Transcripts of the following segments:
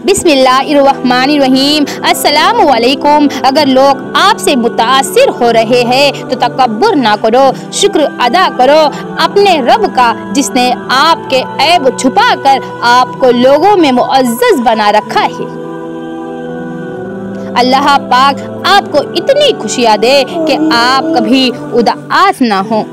बिस्मिल्लाहिर्रहमानिर्रहीम। अस्सलामु अलैकुम। अगर लोग आपसे मुतासिर हो रहे हैं तो तकब्बुर ना करो, शुक्र अदा करो अपने रब का जिसने आपके ऐब छुपा कर आपको लोगों में मुअज़्ज़ज़ बना रखा है। अल्लाह पाक आपको इतनी खुशियाँ दे कि आप कभी उदास ना हो।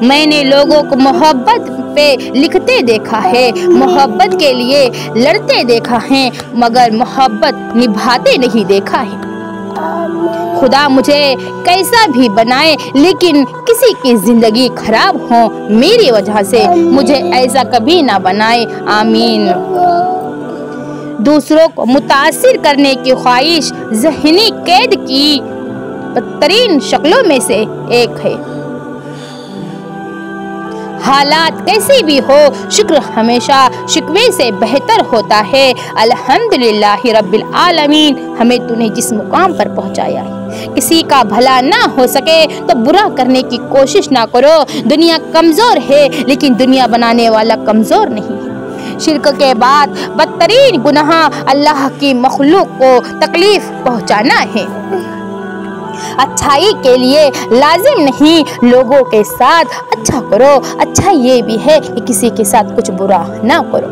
मैंने लोगों को मोहब्बत पे लिखते देखा है, मोहब्बत के लिए लड़ते देखा है, मगर मोहब्बत निभाते नहीं देखा है। खुदा मुझे कैसा भी बनाए लेकिन किसी की जिंदगी खराब हो मेरी वजह से, मुझे ऐसा कभी ना बनाए, आमीन। दूसरों को मुतासिर करने की ख्वाहिश ज़हनी कैद की बदतरीन शक्लों में से एक है। हालात कैसी भी हो, शुक्र हमेशा शिकवे से बेहतर होता है। अल्हम्दुलिल्लाहि रब्बिल आलमीन, हमें तूने जिस मुकाम पर पहुंचाया है। किसी का भला ना हो सके तो बुरा करने की कोशिश ना करो। दुनिया कमज़ोर है लेकिन दुनिया बनाने वाला कमज़ोर नहीं है। शिर्क के बाद बदतरीन गुनाह अल्लाह की मखलूक को तकलीफ पहुंचाना है। अच्छाई के लिए लाजिम नहीं लोगों के साथ अच्छा करो, अच्छा ये भी है कि किसी के साथ कुछ बुरा ना करो।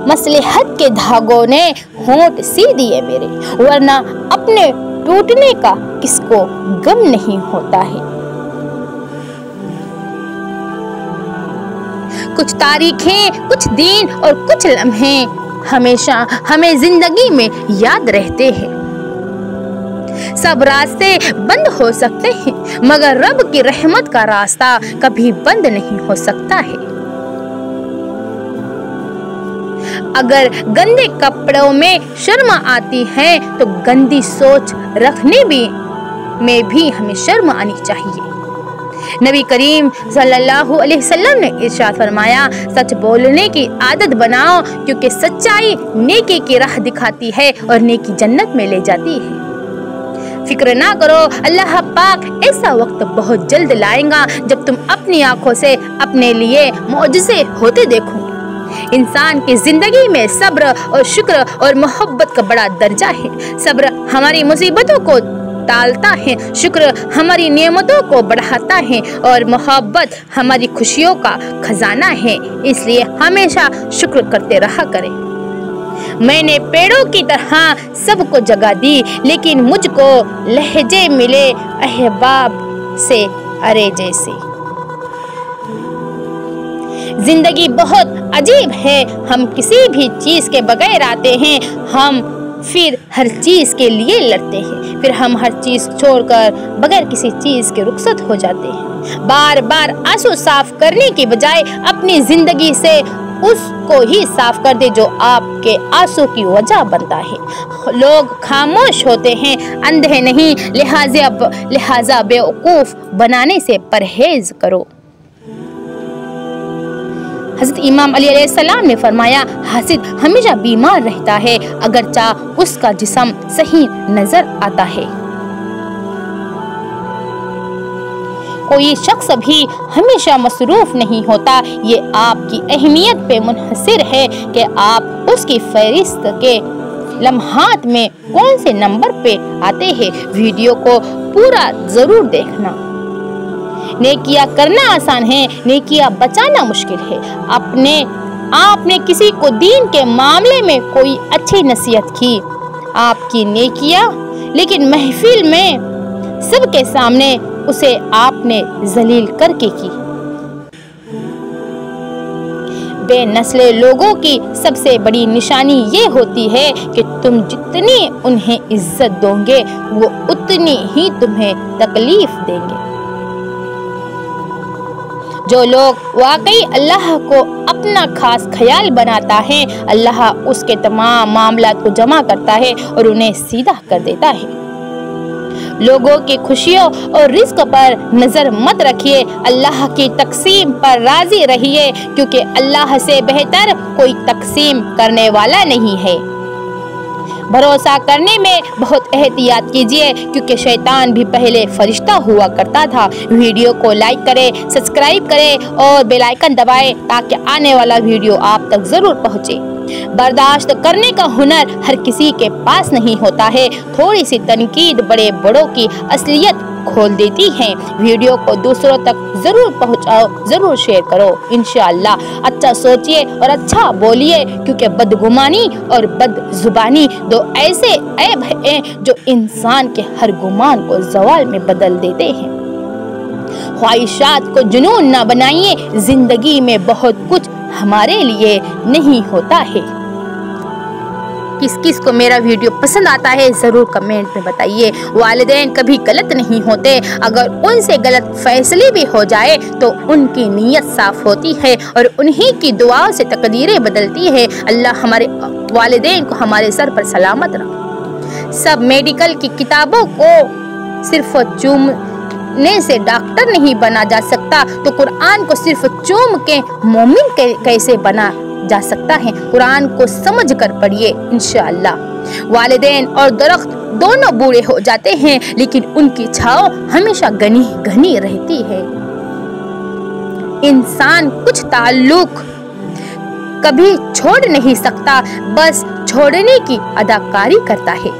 मसलहत के धागों ने होंठ सी दिए मेरे, वरना अपने टूटने का किसको गम नहीं होता है। कुछ तारीखें, कुछ दिन और कुछ लम्हे हमेशा हमें जिंदगी में याद रहते हैं। सब रास्ते बंद हो सकते हैं मगर रब की रहमत का रास्ता कभी बंद नहीं हो सकता है। अगर गंदे कपड़ों में शर्म आती है तो गंदी सोच रखने में भी हमें शर्म आनी चाहिए। नबी करीम सल्लल्लाहु अलैहि वसल्लम ने इरशाद फरमाया, सच बोलने की आदत बनाओ क्योंकि सच्चाई नेकी की राह दिखाती है और नेकी जन्नत में ले जाती है। फिक्र ना करो, अल्लाह पाक ऐसा वक्त बहुत जल्द लाएगा जब तुम अपनी आंखों से अपने लिए मौजज़े होते देखोगे। इंसान की जिंदगी में सब्र और शुक्र और मोहब्बत का बड़ा दर्जा है। सब्र हमारी मुसीबतों को टालता है, शुक्र हमारी नेमतों को बढ़ाता है और मोहब्बत हमारी खुशियों का खजाना है। इसलिए हमेशा शुक्र करते रहा करें। मैंने पेड़ों की तरह सबको जगह दी लेकिन मुझको लहजे मिले अहबाब से अरे जैसे। जिंदगी बहुत अजीब है, हम किसी भी चीज के बगैर आते हैं, हम फिर हर चीज के लिए लड़ते हैं, फिर हम हर चीज छोड़कर बगैर किसी चीज के रुखसत हो जाते हैं। बार बार आंसू साफ करने की बजाय अपनी जिंदगी से उसको ही साफ कर दे जो आपके आंसू की वजह बनता है। लोग खामोश होते हैं, अंधे नहीं, लिहाजा बेवकूफ बनाने से परहेज करो। हज़रत इमाम अली अलैहिस्सलाम ने फरमाया, हासिद हमेशा बीमार रहता है अगरचा उसका जिस्म सही नजर आता है। कोई शख्स भी हमेशा मसरूफ नहीं होता। ये आपकी अहमियत पे मुनहसिर है कि आप उसकी फहरिस्त के लम्हात में कौन से नंबर पे आते हैं। वीडियो को पूरा जरूर देखना। नेकियां करना आसान है, नेकियां बचाना मुश्किल है। आपने किसी को दीन के मामले में कोई अच्छी नसीहत की, आपकी नेकियां, लेकिन महफिल में सबके सामने उसे आपने जलील करके की। बेनस्ले लोगों की सबसे बड़ी निशानी ये होती है कि तुम जितनी उन्हें इज्जत दोगे वो उतनी ही तुम्हें तकलीफ देंगे। जो लोग वाकई अल्लाह को अपना खास ख्याल बनाता है, अल्लाह उसके तमाम मामलात को जमा करता है और उन्हें सीधा कर देता है। लोगों की खुशियों और रिस्क पर नजर मत रखिए, अल्लाह की तकसीम पर राजी रहिए क्योंकि अल्लाह से बेहतर कोई तकसीम करने वाला नहीं है। भरोसा करने में बहुत एहतियात कीजिए क्योंकि शैतान भी पहले फरिश्ता हुआ करता था। वीडियो को लाइक करें, सब्सक्राइब करें और बेल आइकन दबाएं ताकि आने वाला वीडियो आप तक जरूर पहुंचे। बर्दाश्त करने का हुनर हर किसी के पास नहीं होता है। थोड़ी सी तनकीद बड़े बड़ों की असलियत खोल देती है। वीडियो को दूसरों तक जरूर पहुंचाओ, जरूर शेयर करो। इंशाअल्लाह अच्छा सोचिए और अच्छा बोलिए क्योंकि बदगुमानी और बदजुबानी दो ऐसे ऐब हैं जो इंसान के हर गुमान को ज़वाल में बदल देते हैं। ख्वाहिशात को जुनून ना बनाइए, जिंदगी में बहुत कुछ हमारे लिए नहीं होता है। किस किस को मेरा वीडियो पसंद आता है ज़रूर कमेंट में बताइए। वालिदैन कभी गलत नहीं होते, अगर उनसे गलत फैसले भी हो जाए तो उनकी नीयत साफ होती है और उन्हीं की दुआओं से तकदीरें बदलती है। अल्लाह हमारे वालिदैन को हमारे सर पर सलामत रखे। सब मेडिकल की किताबों को सिर्फ चूमने से डॉक्टर नहीं बना जा सकता तो कुरान को सिर्फ चूम के मोमिन कैसे बना जा सकता है। कुरान को समझ कर पढ़िए इंशाअल्लाह। वालिदैन और दरख्त दोनों बूढ़े हो जाते हैं लेकिन उनकी छांव हमेशा घनी घनी रहती है। इंसान कुछ ताल्लुक कभी छोड़ नहीं सकता, बस छोड़ने की अदाकारी करता है।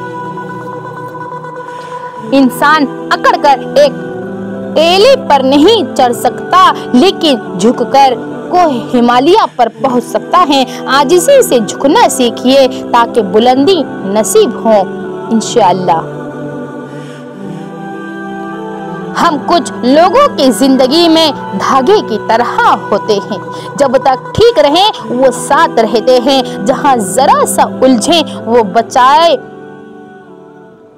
इंसान अकड़ कर एक टेले पर नहीं चढ़ सकता लेकिन झुककर कोई हिमालय पर पहुंच सकता है। आजिज़ी से झुकना सीखिए ताकि बुलंदी नसीब हो इंशाअल्लाह। हम कुछ लोगों की जिंदगी में धागे की तरह होते हैं, जब तक ठीक रहें वो साथ रहते हैं, जहां जरा सा उलझे वो बचाए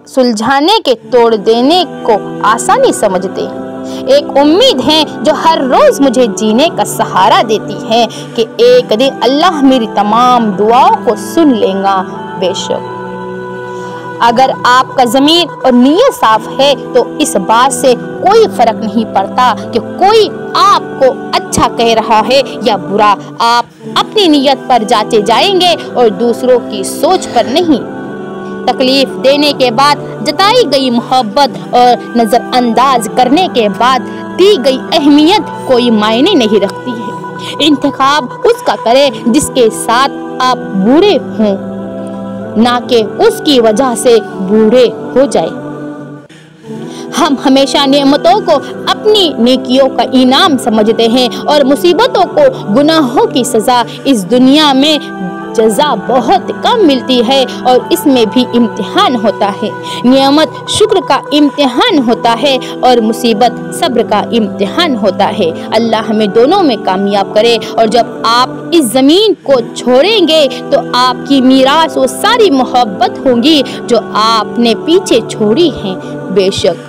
सुलझाने के तोड़ देने को आसानी समझते हैं। एक उम्मीद है जो हर रोज मुझे जीने का सहारा देती है कि एक दिन अल्लाह मेरी तमाम दुआओं को सुन लेगा। बेशक अगर आपका ज़मीर और नीयत साफ है तो इस बात से कोई फर्क नहीं पड़ता कि कोई आपको अच्छा कह रहा है या बुरा। आप अपनी नीयत पर जांचे जाएंगे और दूसरों की सोच पर नहीं। तकलीफ देने के बाद जताई गई मोहब्बत और नज़रअंदाज करने के बाद दी गई अहमियत कोई मायने नहीं रखती है। इंतखाब उसका करें जिसके साथ आप बुरे हों, ना कि उसकी वजह से बुरे हो जाए। हम हमेशा नेमतों को अपनी नेकियों का इनाम समझते हैं और मुसीबतों को गुनाहों की सज़ा। इस दुनिया में जज़ा बहुत कम मिलती है और इसमें भी इम्तिहान होता है। नियमत शुक्र का इम्तिहान होता है और मुसीबत सब्र का इम्तिहान होता है। अल्लाह हमें दोनों में कामयाब करे। और जब आप इस ज़मीन को छोड़ेंगे तो आपकी मीरास वो सारी मोहब्बत होंगी जो आपने पीछे छोड़ी हैं। बेशक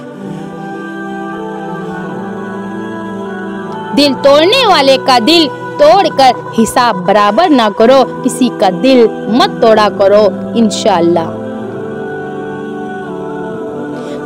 दिल तोड़ने वाले का दिल तोड़कर हिसाब बराबर ना करो, किसी का दिल मत तोड़ा करो इंशाअल्लाह।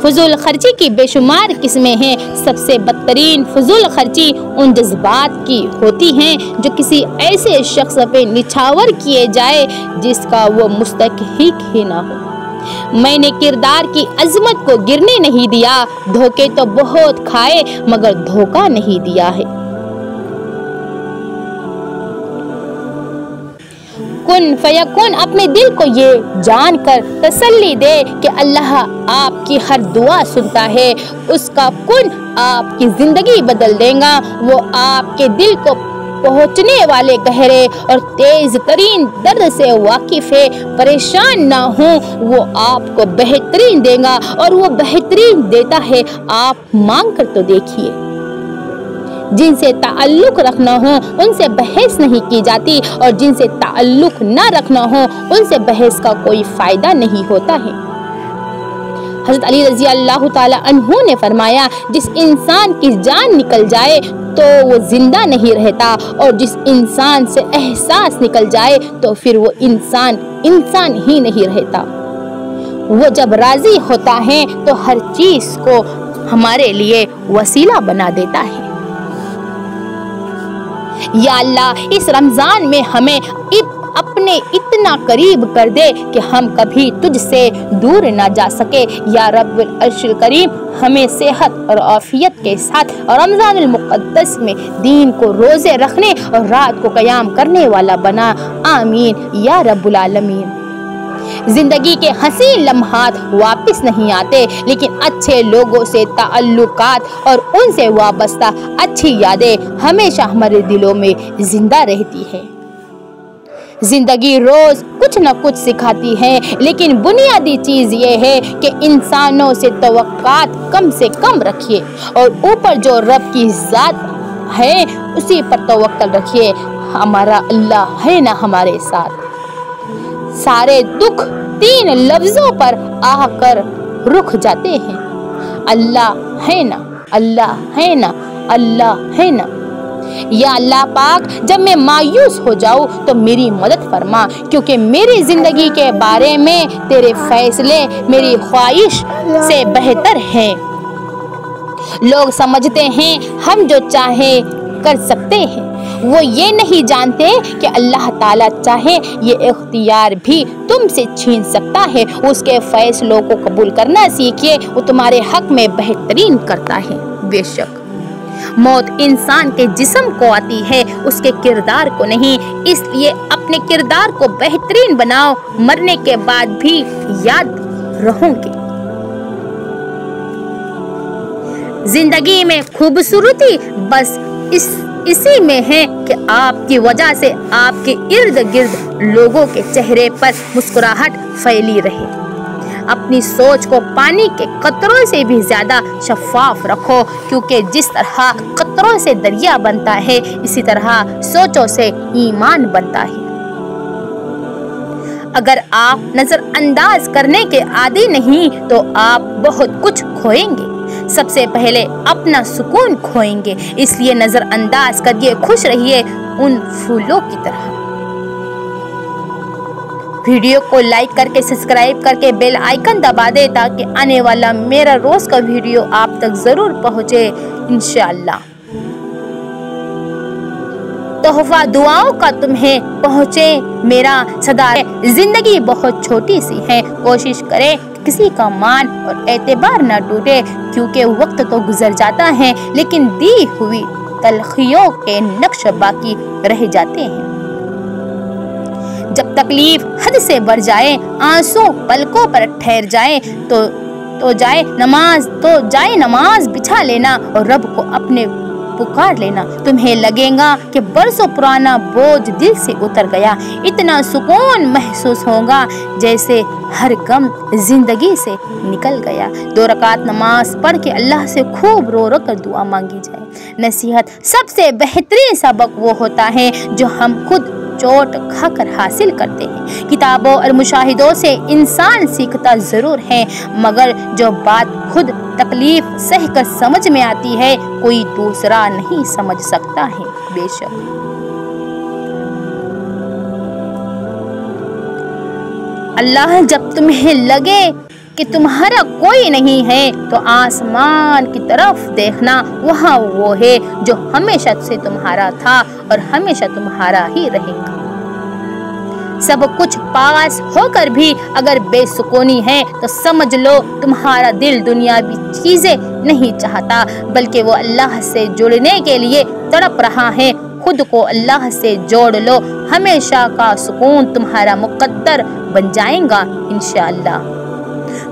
फजूल खर्ची की बेशुमार किस्में हैं। सबसे बदतरीन फजूल खर्ची उन जज्बात की होती हैं जो किसी ऐसे शख्स पे निछावर किए जाए जिसका वो मुस्तहिक ही ना हो। मैंने किरदार की अजमत को गिरने नहीं दिया, धोखे तो बहुत खाए मगर धोखा नहीं दिया है। कुन फयकुन अपने दिल को ये जानकर तसल्ली दे कि अल्लाह आपकी हर दुआ सुनता है। उसका कुन आपकी जिंदगी बदल देगा। वो आपके दिल को पहुंचने वाले गहरे और तेज तरीन दर्द से वाकिफ है। परेशान ना हो, वो आपको बेहतरीन देगा और वो बेहतरीन देता है। आप मांग कर तो देखिए। जिनसे ताल्लुक रखना हो उनसे बहस नहीं की जाती और जिनसे ताल्लुक ना रखना हो उनसे बहस का कोई फायदा नहीं होता है। हज़रत अली रज़ी अल्लाह ताला अन्हु ने फरमाया, जिस इंसान की जान निकल जाए तो वो जिंदा नहीं रहता और जिस इंसान से एहसास निकल जाए तो फिर वो इंसान ही नहीं रहता। वो जब राजी होता है तो हर चीज को हमारे लिए वसीला बना देता है। या अल्लाह, इस रमज़ान में हमें اپنے اتنا قریب کر دے کہ ہم کبھی تجھ سے دور نہ جا سکے۔ یا رب العرش الکریم ہمیں صحت اور عافیت کے ساتھ رمضان المقدس میں دین کو روزے رکھنے اور رات کو قیام کرنے والا بنا، آمین یا رب العالمین۔ زندگی کے حسین لمحات واپس نہیں آتے، لیکن اچھے لوگوں سے تعلقات اور ان سے وابستہ اچھی یادیں ہمیشہ ہمارے دلوں میں زندہ رہتی ہے۔ زندگی روز کچھ نہ کچھ سکھاتی ہے، لیکن بنیادی چیز یہ ہے کہ انسانوں سے توقعات کم سے کم رکھیے اور اوپر جو رب کی ذات ہے اسی پر توکل رکھیے۔ ہمارا اللہ ہے نا ہمارے ساتھ۔ سارے دکھ 3 لفظوں پر آ کر رک جاتے ہیں، اللہ ہے نا، اللہ ہے نا، اللہ ہے نا۔ یا اللہ پاک جب میں مایوس ہو جاؤں تو میری مدد فرما، کیونکہ میری زندگی کے بارے میں تیرے فیصلے میری خواہش سے بہتر ہیں۔ لوگ سمجھتے ہیں ہم جو چاہے کر سکتے ہیں، وہ یہ نہیں جانتے کہ اللہ تعالیٰ چاہے یہ اختیار بھی تم سے چھین سکتا ہے۔ اس کے فیصلوں کو قبول کرنا سیکھیے، وہ تمہارے حق میں بہترین کرتا ہے۔ بے شک موت انسان کے جسم کو آتی ہے، اس کے کردار کو نہیں، اس لیے اپنے کردار کو بہترین بناؤ، مرنے کے بعد بھی یاد رہوں گے۔ زندگی میں خوبصورتی بس اسی میں ہے کہ آپ کی وجہ سے آپ کے ارد گرد لوگوں کے چہرے پر مسکراہٹ پھیلی رہے۔ اپنی سوچ کو پانی کے قطروں سے بھی زیادہ شفاف رکھو، کیونکہ جس طرح قطروں سے دریا بنتا ہے اسی طرح سوچوں سے ایمان بنتا ہے۔ اگر آپ نظر انداز کرنے کے عادی نہیں تو آپ بہت کچھ کھوئیں گے۔ سب سے پہلے اپنا سکون کھوئیں گے، اس لیے نظر انداز کریے، خوش رہیے ان پھولوں کی طرح۔ ویڈیو کو لائک کر کے سبسکرائب کر کے بیل آئیکن دبا دے تاکہ آنے والا میرا روز کا ویڈیو آپ تک ضرور پہنچے انشاءاللہ۔ تحفہ دعاؤں کا تمہیں پہنچے میرا صدا ہے۔ زندگی بہت چھوٹی سی ہے، کوشش کرے کسی کا مان اور اعتبار نہ ٹوٹے، کیونکہ وقت تو گزر جاتا ہے لیکن دی ہوئی تلخیوں کے نقش باقی رہ جاتے ہیں۔ جب تکلیف حد سے بڑھ جائے، آنسو پلکوں پر ٹھہر جائے تو جائے نماز بچھا لینا اور رب کو اپنے پکار لینا۔ تمہیں لگے گا کہ برسوں پرانا بوجھ دل سے اتر گیا، اتنا سکون محسوس ہوگا جیسے ہر غم زندگی سے نکل گیا۔ 2 رکعت نماز پڑھ کے اللہ سے خوب رو رو کر دعا مانگی جائے۔ نصیحت سب سے بہترین سبق وہ ہوتا ہے جو ہم خود چوٹ کھا کر حاصل کرتے ہیں۔ کتابوں اور مشاہدوں سے انسان سیکھتا ضرور ہے، مگر جو بات خود تکلیف سہ کر سمجھ میں آتی ہے کوئی دوسرا نہیں سمجھ سکتا ہے۔ بے شک اللہ جب تمہیں لگے کہ تمہارا کوئی نہیں ہے تو آسمان کی طرف دیکھنا، وہاں وہ ہے جو ہمیشہ سے تمہارا تھا اور ہمیشہ تمہارا ہی رہے گا۔ سب کچھ پاس ہو کر بھی اگر بے سکونی ہے تو سمجھ لو تمہارا دل دنیاوی چیزیں نہیں چاہتا، بلکہ وہ اللہ سے جڑنے کے لیے تڑپ رہا ہے۔ خود کو اللہ سے جوڑ لو، ہمیشہ کا سکون تمہارا مقدر بن جائے گا انشاءاللہ۔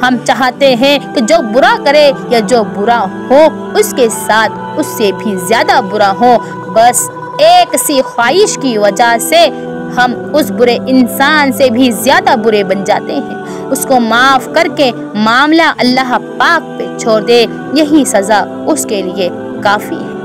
ہم چاہتے ہیں کہ جو برا کرے یا جو برا ہو اس کے ساتھ اس سے بھی زیادہ برا ہو، بس ایک سی خواہش کی وجہ سے ہم اس برے انسان سے بھی زیادہ برے بن جاتے ہیں۔ اس کو معاف کر کے معاملہ اللہ پاک پہ چھوڑ دے، یہی سزا اس کے لیے کافی ہے۔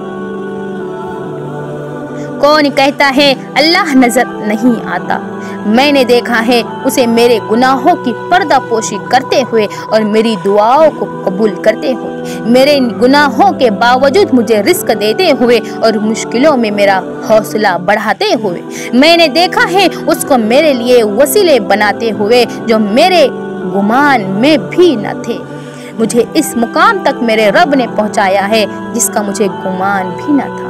کون کہتا ہے اللہ نظر نہیں آتا؟ میں نے دیکھا ہے اسے میرے گناہوں کی پردہ پوشی کرتے ہوئے اور میری دعاؤں کو قبول کرتے ہوئے، میرے گناہوں کے باوجود مجھے رزق دیتے ہوئے اور مشکلوں میں میرا حوصلہ بڑھاتے ہوئے۔ میں نے دیکھا ہے اس کو میرے لیے وسیلے بناتے ہوئے جو میرے گمان میں بھی نہ تھے۔ مجھے اس مقام تک میرے رب نے پہنچایا ہے جس کا مجھے گمان بھی نہ تھا۔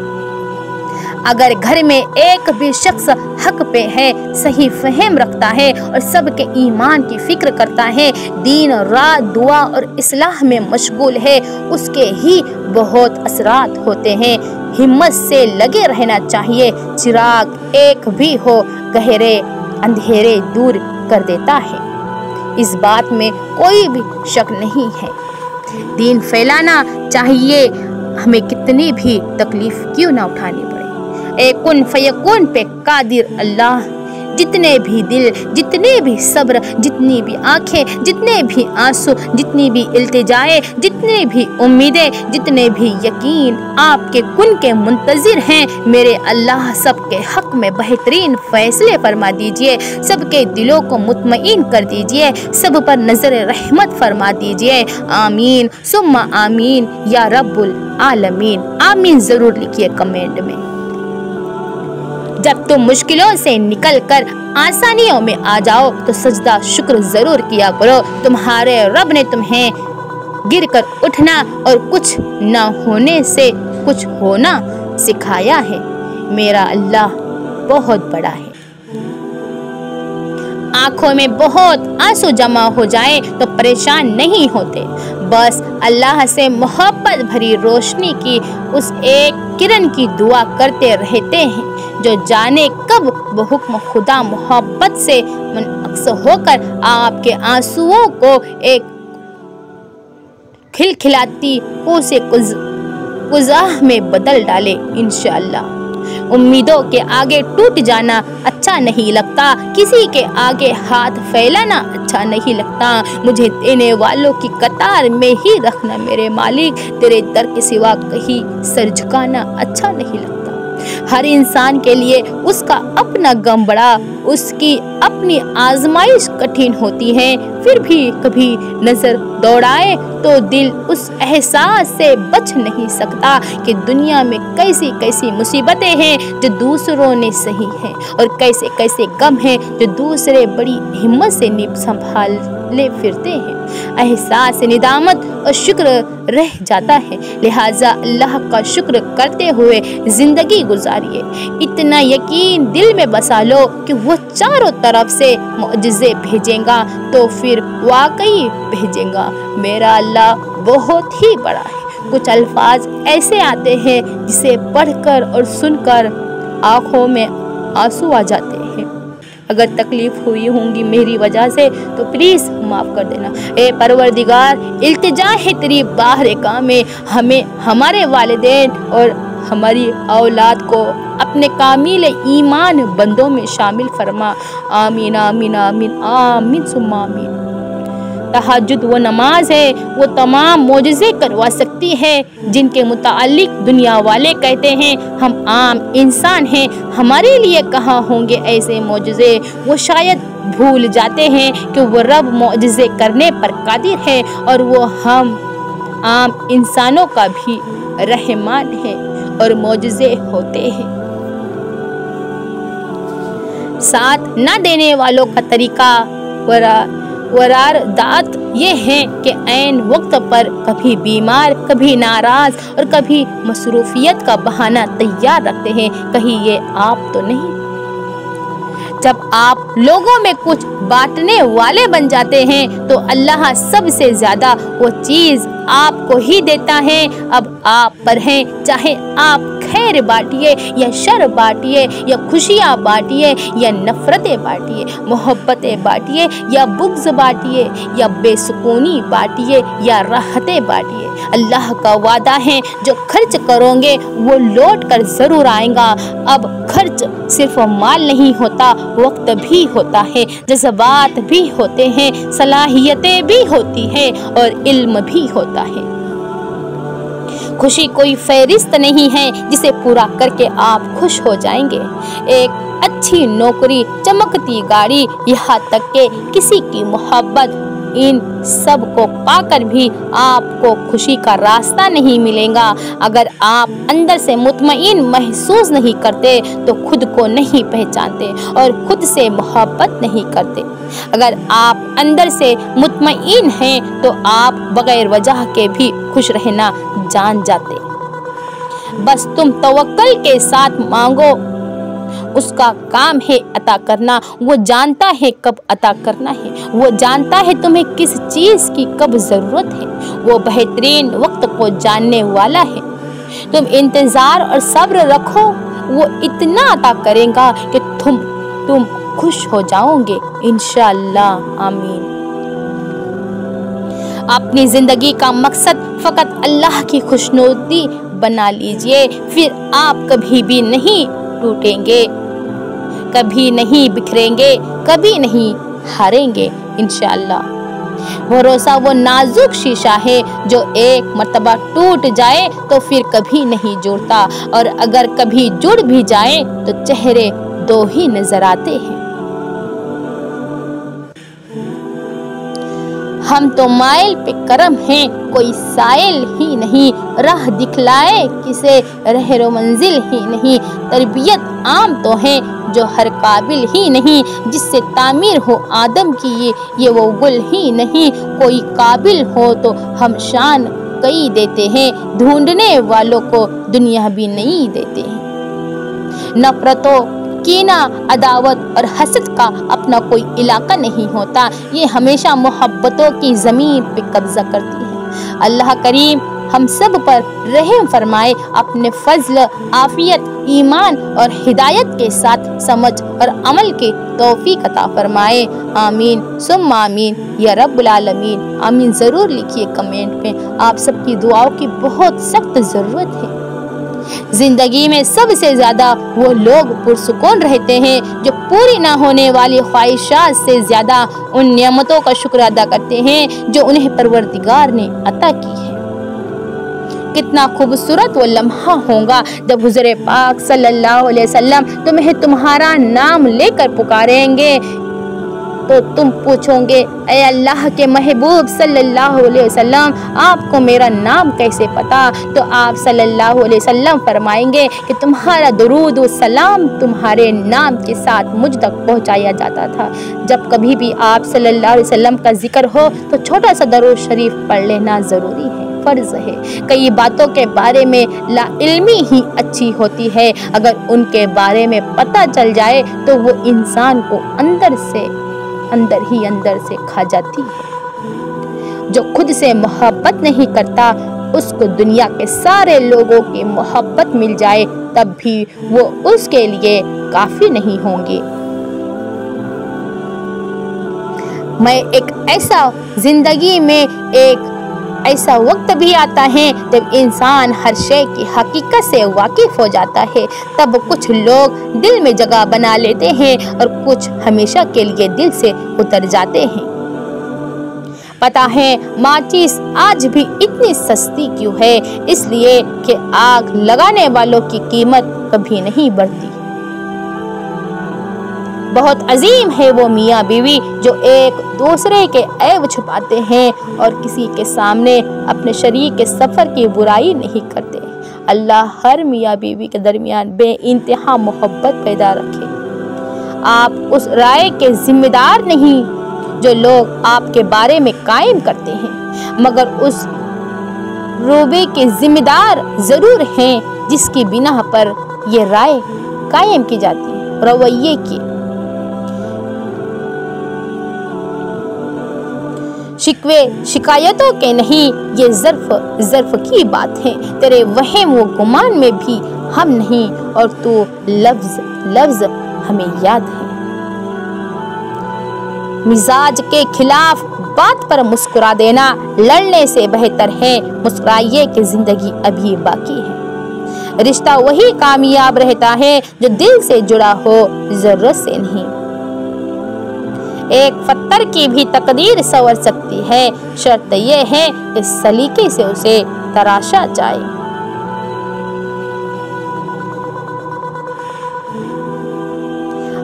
अगर घर में एक भी शख्स हक पे है, सही फहम रखता है और सबके ईमान की फिक्र करता है, दिन रात दुआ और इस्लाह में मशगूल है, उसके ही बहुत असरात होते हैं। हिम्मत से लगे रहना चाहिए। चिराग एक भी हो, गहरे अंधेरे दूर कर देता है, इस बात में कोई भी शक नहीं है। दीन फैलाना चाहिए, हमें कितनी भी तकलीफ क्यों ना उठानी पड़े। एक कुन फयकुन पे कादिर अल्लाह। जितने भी दिल, जितने भी सब्र, जितनी भी आंखें, जितने भी आंसू, जितनी भी इल्तिजाएं, जितनी भी उम्मीदें, जितने भी यकीन आपके कुन के मुंतजिर हैं, मेरे अल्लाह सबके हक में बेहतरीन फैसले फरमा दीजिए, सबके दिलों को मुतमईन कर दीजिए, सब पर नजर रहमत फरमा दीजिए। आमीन सुम्मा आमीन या रब्बुल आलमीन। आमीन जरूर लिखिए कमेंट में। जब तुम मुश्किलों से निकलकर आसानियों में आ जाओ तो सजदा शुक्र जरूर किया करो। तुम्हारे रब ने तुम्हें गिरकर उठना और कुछ न होने से कुछ होना सिखाया है। मेरा अल्लाह बहुत बड़ा है। आंखों में बहुत आंसू जमा हो जाए तो परेशान नहीं होते, बस अल्लाह से मोहब्बत भरी रोशनी की उस एक किरण की दुआ करते रहते हैं, जो जाने कब बहुक्म खुदा मोहब्बत से मुनअक्स होकर आपके आंसुओं को एक खिलखिलाती कोसे कुज़ाह में बदल डाले इंशाअल्लाह। उम्मीदों के आगे टूट जाना अच्छा नहीं लगता, किसी के आगे हाथ फैलाना अच्छा नहीं लगता। मुझे देने वालों की कतार में ही रखना मेरे मालिक, तेरे दर के सिवा कहीं सर झुकाना अच्छा नहीं लगता। हर इंसान के लिए उसका अपना गम बड़ा, उसकी अपनी आजमाइश कठिन होती है, फिर भी कभी नजर दौड़ाए तो दिल उस एहसास से बच नहीं सकता कि दुनिया में कैसी कैसी मुसीबतें हैं जो दूसरों ने सही हैं और कैसे कैसे गम हैं जो दूसरे बड़ी हिम्मत से संभाले फिरते हैं। एहसास निदामत और शुक्र रह जाता है, लिहाजा अल्लाह का शुक्र करते हुए जिंदगी गुजारिए। इतना यकीन दिल में बसा लो कि वो चारों तरफ से मुअजिज़े भेजेगा तो फिर वाकई भेजेगा। मेरा अल्लाह बहुत ही बड़ा है। कुछ अल्फाज ऐसे आते हैं जिसे पढ़कर और सुनकर आँखों में आंसू आ जाते हैं। अगर तकलीफ हुई होंगी मेरी वजह से तो प्लीज़ माफ़ कर देना। ए परवरदिगार, इल्तिजा है तेरी बारगाह में, हमें हमारे वालिदैन और हमारी औलाद को अपने कामिल ईमान बंदों में शामिल फरमा। आमीन आमीन आमीन आमीन सुम्मा आमीन। तहज्जुद वो नमाज है, वो तमाम मोजज़े करवा सकती है जिनके मुतालिक दुनिया वाले कहते हैं हम आम इंसान हैं, हमारे लिए कहाँ होंगे ऐसे मोजज़े। वो शायद भूल जाते हैं कि वो रब मोजज़े करने पर कादिर है और वो हम आम इंसानों का भी रहमान है और मोजज़े होते हैं। साथ न देने वालों का तरीका वरारदात ये है कि ऐन वक्त पर कभी बीमार, कभी नाराज और कभी मसरूफियत का बहाना तैयार रखते हैं। कहीं ये आप तो नहीं? जब आप लोगों में कुछ बांटने वाले बन जाते हैं तो अल्लाह सबसे ज़्यादा वो चीज़ आपको ही देता है। अब आप पर है, चाहे आप खैर बांटिए या शर बांटिए या खुशियाँ बांटिए या नफ़रतें बांटिए, मोहब्बतें बांटिए या बुग़्ज़ बांटिए या बेसुकूनी बांटिए या राहतें बांटिए। अल्लाह का वादा है जो खर्च करोगे वो लौट कर ज़रूर आएगा। अब खर्च सिर्फ माल नहीं होता, वक्त भी होता है, जज्बात भी होते हैं, सलाहियतें भी होती हैं और इल्म भी होता है। खुशी कोई फहरिस्त नहीं है जिसे पूरा करके आप खुश हो जाएंगे। एक अच्छी नौकरी, चमकती गाड़ी, यहाँ तक कि किसी की मोहब्बत, इन सब को पाकर भी आपको खुशी का रास्ता नहीं मिलेगा। अगर आप अंदर से मुतमईन महसूस नहीं करते तो खुद को नहीं पहचानते और खुद से मोहब्बत नहीं करते। अगर आप अंदर से मुतमईन हैं तो आप बगैर वजह के भी खुश रहना जान जाते। बस तुम तवक्कल के साथ मांगो। उसका काम है अता करना, वो जानता है कब अता करना है, वो जानता है तुम्हें किस चीज की कब जरूरत है, वो बेहतरीन वक्त को जानने वाला है। तुम इंतजार और सब्र रखो, वो इतना अता करेगा कि तुम खुश हो जाओगे इंशाअल्लाह। आमीन। अपनी जिंदगी का मकसद फकत अल्लाह की खुशनुदी बना लीजिए, फिर आप कभी भी नहीं टूटेंगे, कभी नहीं बिखरेंगे, कभी नहीं हारेंगे इंशाअल्लाह। भरोसा वो नाजुक शीशा है जो एक मर्तबा टूट जाए तो फिर कभी नहीं जुड़ता, और अगर कभी जुड़ भी जाए तो चेहरे दो ही नजर आते हैं। हम तो माइल पे करम हैं, कोई साइल ही नहीं, राह दिखलाए किसे रहरो मंजिल ही नहीं। तरबियत आम तो है जो हर काबिल ही नहीं, जिससे तामीर हो आदम की ये वो गुल ही नहीं। कोई काबिल हो तो हम शान कई देते हैं, ढूंढने वालों को दुनिया भी नहीं देते हैं। नफरतों, कीना, अदावत और हसद का अपना कोई इलाका नहीं होता, ये हमेशा मोहब्बतों की ज़मीन पे कब्जा करती है। अल्लाह करीम हम सब पर रहम फरमाए, अपने फजल, आफियत, ईमान और हिदायत के साथ समझ और अमल की तौफीक अता फरमाए। आमीन सुम्मा आमीन या रब्बुल आलमीन। आमीन ज़रूर लिखिए कमेंट में, आप सबकी दुआओं की बहुत सख्त ज़रूरत है। जिंदगी में सबसे ज्यादा वो लोग पुरसुकून रहते हैं जो पूरी ना होने वाली ख्वाहिशात से ज्यादा उन नियमतों का शुक्र अदा करते हैं जो उन्हें परवरदिगार ने अता की है। कितना खूबसूरत वो लम्हा होगा जब हुज़ूर पाक सल्लल्लाहु अलैहि वसल्लम तुम्हें तुम्हारा नाम लेकर पुकारेंगे तो तुम पूछोगे, ऐ अल्लाह के महबूब सल्लल्लाहु अलैहि वसल्लम, आपको मेरा नाम कैसे पता? तो आप सल्लल्लाहु अलैहि वसल्लम फरमाएंगे कि तुम्हारा दुरूद व सलाम तुम्हारे नाम के साथ मुझ तक पहुंचाया जाता था। जब कभी भी आप सल्लल्लाहु अलैहि वसल्लम का जिक्र हो तो छोटा सा दरूद शरीफ पढ़ लेना ज़रूरी है, फ़र्ज़ है। कई बातों के बारे में लाइल्मी ही अच्छी होती है, अगर उनके बारे में पता चल जाए तो वो इंसान को अंदर ही अंदर से खा जाती है। जो खुद से मोहब्बत नहीं करता उसको दुनिया के सारे लोगों की मोहब्बत मिल जाए तब भी वो उसके लिए काफी नहीं होंगे। मैं जिंदगी में एक ऐसा वक्त भी आता है जब इंसान हर शय की हकीकत से वाकिफ हो जाता है। तब कुछ लोग दिल में जगह बना लेते हैं और कुछ हमेशा के लिए दिल से उतर जाते हैं। पता है माचिस आज भी इतनी सस्ती क्यों है? इसलिए कि आग लगाने वालों की कीमत कभी नहीं बढ़ती। बहुत अजीम है वो मियाँ बीवी जो एक दूसरे के ऐब छुपाते हैं और किसी के सामने अपने शरीक के सफ़र की बुराई नहीं करते। अल्लाह हर मियाँ बीवी के दरमियान बेइंतहा मोहब्बत पैदा रखे। आप उस राय के जिम्मेदार नहीं जो लोग आपके बारे में कायम करते हैं, मगर उस रूबे के जिम्मेदार ज़रूर हैं जिसकी बिना पर ये राय कायम की जाती है। रवैये की शिकवे शिकायतों के नहीं, ये ज़र्फ की बात है। तेरे वहम व गुमान में भी हम नहीं और तू लफ्ज हमें याद है। मिजाज के खिलाफ बात पर मुस्कुरा देना लड़ने से बेहतर है। मुस्कुराइए कि जिंदगी अभी बाकी है। रिश्ता वही कामयाब रहता है जो दिल से जुड़ा हो, जरूरत से नहीं। एक पत्थर की भी तकदीर संवर सकती है, शर्त यह है कि सलीके से उसे तराशा जाए।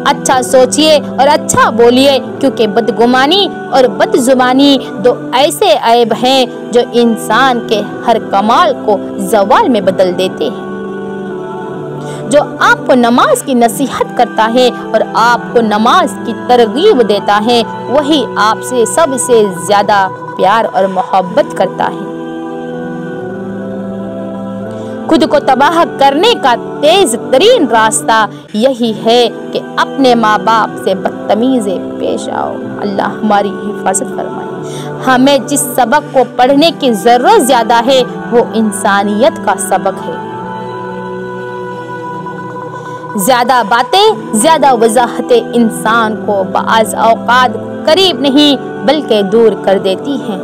अच्छा सोचिए और अच्छा बोलिए, क्योंकि बदगुमानी और बदजुबानी दो ऐसे ऐब हैं जो इंसान के हर कमाल को ज़वाल में बदल देते हैं। जो आपको नमाज की नसीहत करता है और आपको नमाज की तरगीब देता है, वही आपसे सबसे ज्यादा प्यार और मोहब्बत करता है। خود کو تباہ کرنے کا تیز ترین راستہ یہی ہے کہ اپنے ماں باپ سے بدتمیزی پیش آؤ۔ اللہ ہماری حفاظت فرمائے۔ ہمیں جس سبق کو پڑھنے کی ضرورت زیادہ ہے وہ انسانیت کا سبق ہے۔ زیادہ باتیں، زیادہ وضاحتیں انسان کو بعض اوقات قریب نہیں بلکہ دور کر دیتی ہیں۔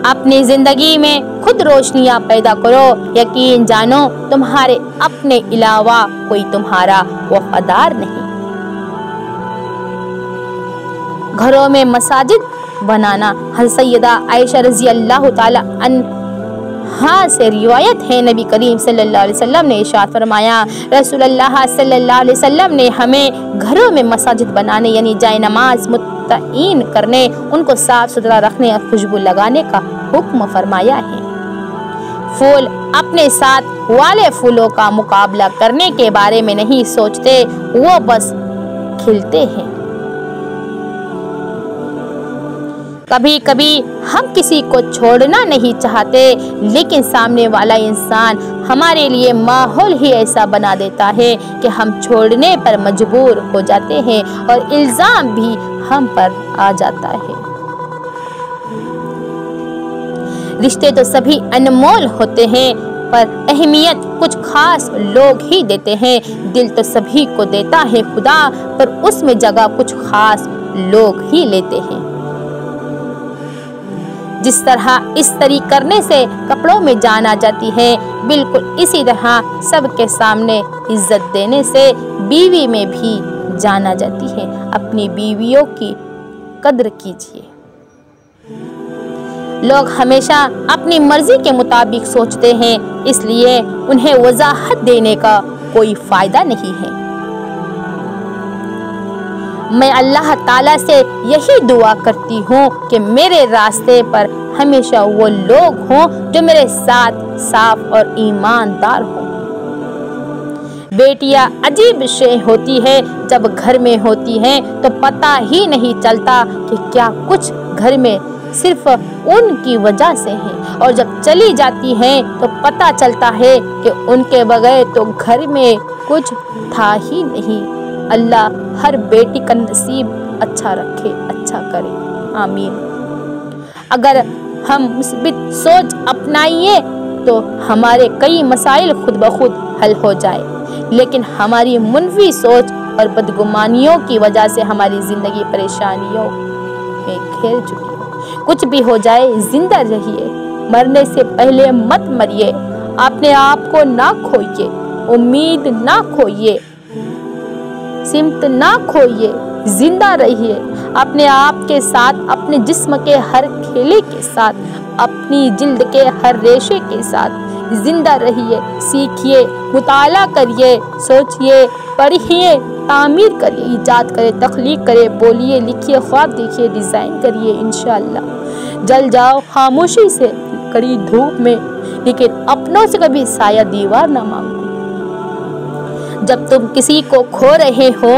اپنی زندگی میں خود روشنیاں پیدا کرو، یقین جانو تمہارے اپنے علاوہ کوئی تمہارا وفادار نہیں۔ گھروں میں مساجد بنانا۔ حضرت سیدہ عائشہ رضی اللہ تعالی عنہا سے روایت ہے، نبی کریم صلی اللہ علیہ وسلم نے ارشاد فرمایا، رسول اللہ صلی اللہ علیہ وسلم نے ہمیں گھروں میں مساجد بنانے یعنی جائے نماز متعین کرنے، ان کو صاف ستھرا رکھنے اور خوشبو لگانے کا حکم فرمایا ہے۔ پھول اپنے ساتھ والے پھولوں کا مقابلہ کرنے کے بارے میں نہیں سوچتے، وہ بس کھلتے ہیں۔ کبھی کبھی ہم کسی کو چھوڑنا نہیں چاہتے، لیکن سامنے والا انسان ہمارے لیے ماحول ہی ایسا بنا دیتا ہے کہ ہم چھوڑنے پر مجبور ہو جاتے ہیں اور الزام بھی ہم پر آ جاتا ہے۔ رشتے تو سبھی انمول ہوتے ہیں، پر اہمیت کچھ خاص لوگ ہی دیتے ہیں۔ دل تو سبھی کو دیتا ہے خدا، پر اس میں جگہ کچھ خاص لوگ ہی لیتے ہیں۔ جس طرح استری کرنے سے کپڑوں میں جان آ جاتی ہے، بالکل اسی طرح سب کے سامنے عزت دینے سے بیوی میں بھی جان آ جاتی ہے۔ اپنی بیویوں کی قدر کیجیے۔ لوگ ہمیشہ اپنی مرضی کے مطابق سوچتے ہیں، اس لیے انہیں وضاحت دینے کا کوئی فائدہ نہیں ہے۔ میں اللہ تعالیٰ سے یہی دعا کرتی ہوں کہ میرے راستے پر ہمیشہ وہ لوگ ہوں جو میرے ساتھ صاف اور ایماندار ہوں۔ بیٹیاں عجیب شے ہوتی ہے، جب گھر میں ہوتی ہیں تو پتہ ہی نہیں چلتا کہ کیا کچھ گھر میں صرف ان کی وجہ سے ہے، اور جب چلی جاتی ہیں تو پتہ چلتا ہے کہ ان کے بغیر تو گھر میں کچھ تھا ہی نہیں۔ اللہ ہر بیٹی کا نصیب اچھا رکھے، اچھا کرے، آمین۔ اگر ہم مثبت سوچ اپنائیں تو ہمارے کئی مسائل خود بخود حل ہو جائے، لیکن ہماری منفی سوچ اور بدگمانیوں کی وجہ سے ہماری زندگی پریشانیوں میں گھیر چکی ہے۔ کچھ بھی ہو جائے زندہ رہیے، مرنے سے پہلے مت مریے، اپنے آپ کو نہ کھوئیے، امید نہ کھوئیے، سمت نہ کھوئیے، زندہ رہیے اپنے آپ کے ساتھ، اپنے جسم کے ہر کھیلے کے ساتھ، اپنی جلد کے ہر ریشے کے ساتھ زندہ رہیے، سیکھیے، مطالعہ کریے، سوچیے، پڑھیے، تعمیر کریے، ایجاد کرے، تخلیق کرے، بولیے، لکھیے، خواب دیکھیے، ڈیزائن کریے۔ انشاءاللہ جل جاؤ خاموشی سے کڑی دھوپ میں، لیکن اپنوں سے کبھی سایہ دیوار نہ مانگو۔ جب تم کسی کو کھو رہے ہو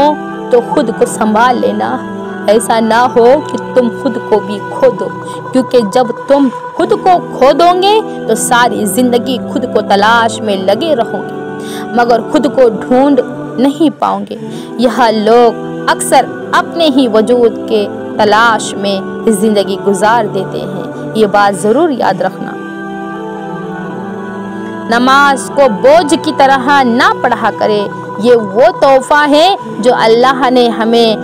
تو خود کو سنبھال لینا، ایسا نہ ہو کہ تم خود کو بھی کھو دو، کیونکہ جب تم خود کو کھو دو گے تو ساری زندگی خود کو تلاش میں لگے رہو گے، مگر خود کو ڈھونڈ نہیں پاؤ گے۔ یہاں لوگ اکثر اپنے ہی وجود کے تلاش میں زندگی گزار دیتے ہیں، یہ بات ضرور یاد رکھنا۔ نماز کو بوجھ کی طرح نہ پڑھا کرے، یہ وہ تحفہ ہے جو اللہ نے ہمیں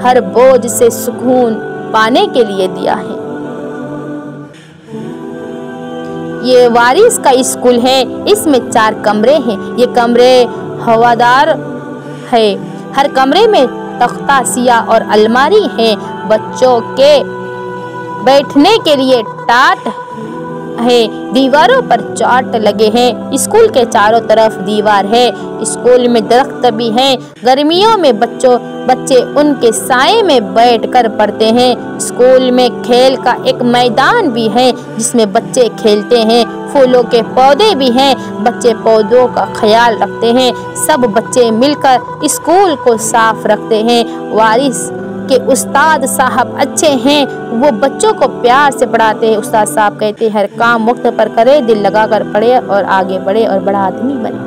ہر بوجھ سے سکون پانے کے لیے دیا ہے۔ یہ وارث کا اسکول ہے، اس میں 4 کمرے ہیں، یہ کمرے ہوادار ہے، ہر کمرے میں تختہ سیاہ اور الماری ہے، بچوں کے بیٹھنے کے لیے ٹاٹ ہے، دیواروں پر چارٹ لگے ہیں، اسکول کے چاروں طرف دیوار ہے، اسکول میں درخت بھی ہیں، گرمیوں میں بچے ان کے سائے میں بیٹھ کر پڑھتے ہیں، اسکول میں کھیل کا ایک میدان بھی ہے جس میں بچے کھیلتے ہیں، پھولوں کے پودے بھی ہیں، بچے پودوں کا خیال رکھتے ہیں، سب بچے مل کر اسکول کو صاف رکھتے ہیں۔ وارث کہ استاد صاحب اچھے ہیں، وہ بچوں کو پیار سے پڑھاتے ہیں۔ استاد صاحب کہتے ہیں ہر کام وقت پر کرے، دل لگا کر پڑھے اور آگے بڑھے اور بڑا آدمی بنے۔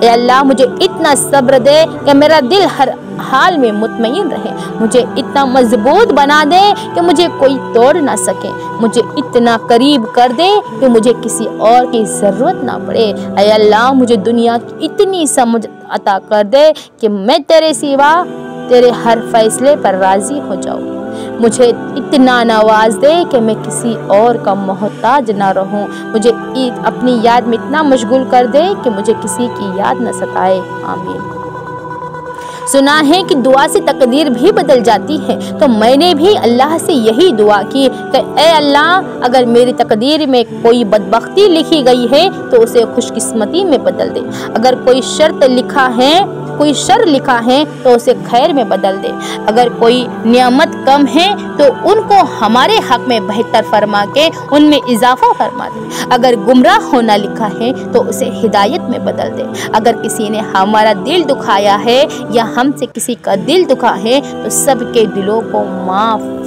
اے اللہ مجھے اتنا صبر دے کہ میرا دل ہر حال میں مطمئن رہے، مجھے اتنا مضبوط بنا دے کہ مجھے کوئی توڑ نہ سکے، مجھے اتنا قریب کر دے کہ مجھے کسی اور کی ضرورت نہ پڑے۔ اے اللہ مجھے دنیا کی اتنی سمجھ عطا کر دے کہ میں تیرے سوا تیرے ہر فیصلے پر راضی ہو جاؤں، مجھے اتنا نواز دے کہ میں کسی اور کا محتاج نہ رہوں، مجھے اپنی یاد میں اتنا مشغول کر دے کہ مجھے کسی کی یاد نہ ستائے۔ آمین۔ سنا ہے کہ دعا سے تقدیر بھی بدل جاتی ہے، تو میں نے بھی اللہ سے یہی دعا کی کہ اے اللہ اگر میری تقدیر میں کوئی بدبختی لکھی گئی ہے تو اسے خوش قسمتی میں بدل دے، اگر کوئی شر لکھا ہے تو اسے خیر میں بدل دے، اگر کوئی نعمت کم ہے تو ان کو ہمارے حق میں بہتر فرما کے ان میں اضافہ فرما دے، اگر گمراہ ہونا لکھا ہے تو اسے ہدایت میں بدل دے، اگر کسی نے ہمارا دل دکھایا ہے یا ہم سے کسی کا دل دکھا ہے تو سب کے دلوں کو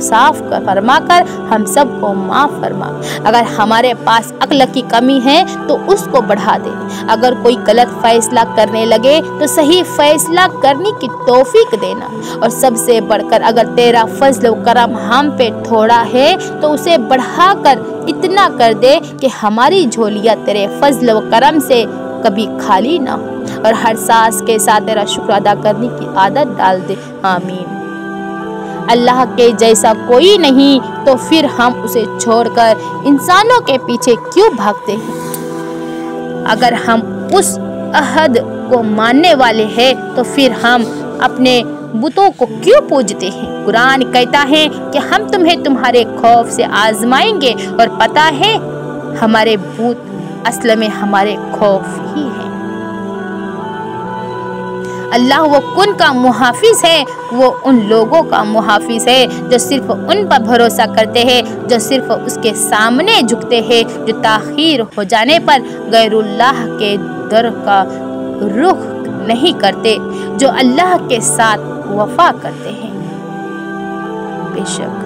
صاف فرما کر ہم سب کو معاف فرما، اگر ہمارے پاس عقل کی کمی ہے تو اس کو بڑھا دے، اگر کوئی غلط فیصلہ کرنے لگے تو صحیح فیصلہ کرنے کی توفیق دینا، اور سب سے بڑھ کر اگر تیرا فضل و کرم ہم پہ تھوڑا ہے تو اسے بڑھا کر اتنا کر دے کہ ہماری جھولیاں تیرے فضل و کرم سے کبھی خالی نہ ہو، اور ہر سانس کے ساتھ تیرا شکر ادا کرنے کی عادت ڈال دے۔ آمین۔ اللہ کے جیسا کوئی نہیں تو پھر ہم اسے چھوڑ کر انسانوں کے پیچھے کیوں بھاگتے ہیں؟ اگر ہم اس عہد کو ماننے والے ہیں تو پھر ہم اپنے بتوں کو کیوں پوجتے ہیں؟ قرآن کہتا ہے کہ ہم تمہیں تمہارے خوف سے آزمائیں گے، اور پتہ ہے ہمارے بت اصل میں ہمارے خوف ہی ہیں۔ اللہ وہ کن کا محافظ ہے، وہ ان لوگوں کا محافظ ہے جو صرف ان پر بھروسہ کرتے ہیں، جو صرف اس کے سامنے جھکتے ہیں، جو تاخیر ہو جانے پر غیر اللہ کے در کا رخ نہیں کرتے، جو اللہ کے ساتھ وفا کرتے ہیں۔ بے شک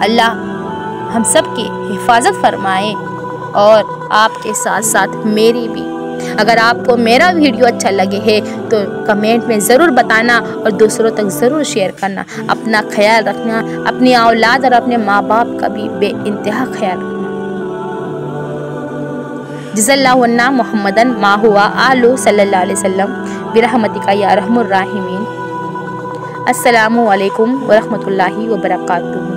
اللہ ہم سب کی حفاظت فرمائے، اور آپ کے ساتھ ساتھ میری بھی۔ اگر آپ کو میرا ویڈیو اچھا لگے ہے تو کمنٹ میں ضرور بتانا، اور دوسروں تک ضرور شیئر کرنا۔ اپنا خیال رکھنا، اپنی اولاد اور اپنے ماں باپ کا بھی بے انتہا خیال رکھنا۔ جزا اللہ عنا محمدن ما ہوا آلو صلی اللہ علیہ وسلم برحمتک یا ارحم الراحمین۔ السلام علیکم ورحمۃ اللہ وبرکاتہ۔